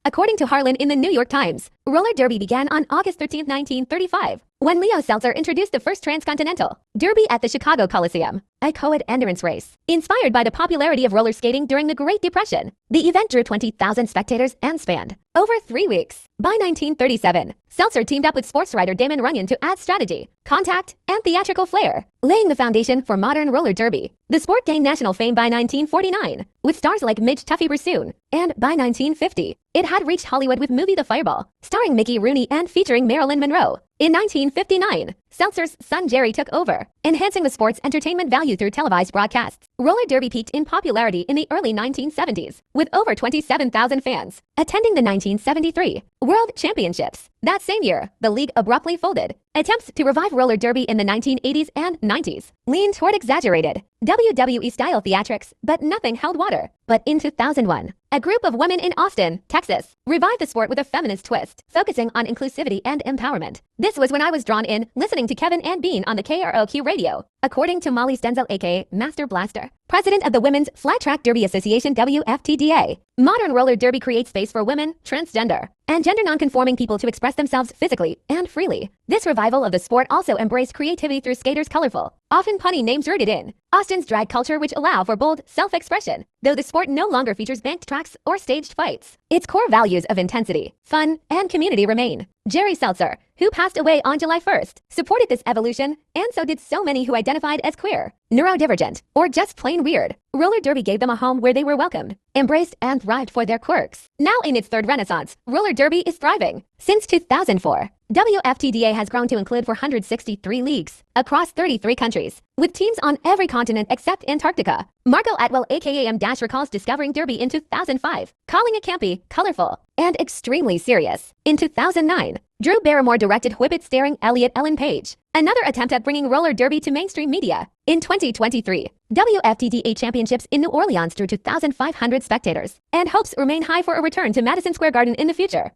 According to Harlan in the New York Times, roller derby began on August 13, 1935, when Leo Seltzer introduced the first transcontinental derby at the Chicago Coliseum, a co-ed endurance race. Inspired by the popularity of roller skating during the Great Depression, the event drew 20,000 spectators and spanned over 3 weeks. By 1937, Seltzer teamed up with sports writer Damon Runyon to add strategy, contact, and theatrical flair, laying the foundation for modern roller derby. The sport gained national fame by 1949, with stars like Midge Tuffy Bursoon, and by 1950, it had reached Hollywood with movie The Fireball, starring Mickey Rooney and featuring Marilyn Monroe. In 1959, Seltzer's son Jerry took over, enhancing the sport's entertainment value through televised broadcasts. Roller derby peaked in popularity in the early 1970s, with over 27,000 fans attending the 1973 World Championships. That same year, the league abruptly folded. Attempts to revive roller derby in the 1980s and 90s leaned toward exaggerated WWE-style theatrics, but nothing held water. But in 2001, a group of women in Austin, Texas, revived the sport with a feminist twist, focusing on inclusivity and empowerment. This was when I was drawn in, listening to Kevin and Bean on the KROQ radio. According to Molly Stenzel, aka Master Blaster, president of the Women's Flat Track Derby Association WFTDA, modern roller derby creates space for women, transgender, and gender nonconforming people to express themselves physically and freely. This revival of the sport also embraced creativity through skaters' colorful, often punny names rooted in Austin's drag culture, which allow for bold self-expression. Though the sport no longer features banked tracks or staged fights, its core values of intensity, fun, and community remain. Jerry Seltzer, who passed away on July 1st, supported this evolution, and so did so many who identified as queer, neurodivergent, or just plain weird. Roller derby gave them a home where they were welcomed, embraced, and thrived for their quirks. Now in its third renaissance, roller derby is thriving. Since 2004, WFTDA has grown to include 463 leagues across 33 countries, with teams on every continent except Antarctica. Marco Atwell aka M- recalls discovering derby in 2005, calling it campy, colorful, and extremely serious. In 2009, Drew Barrymore directed Whip It starring Elliot Ellen Page, another attempt at bringing roller derby to mainstream media. In 2023, WFTDA Championships in New Orleans drew 2,500 spectators, and hopes remain high for a return to Madison Square Garden in the future.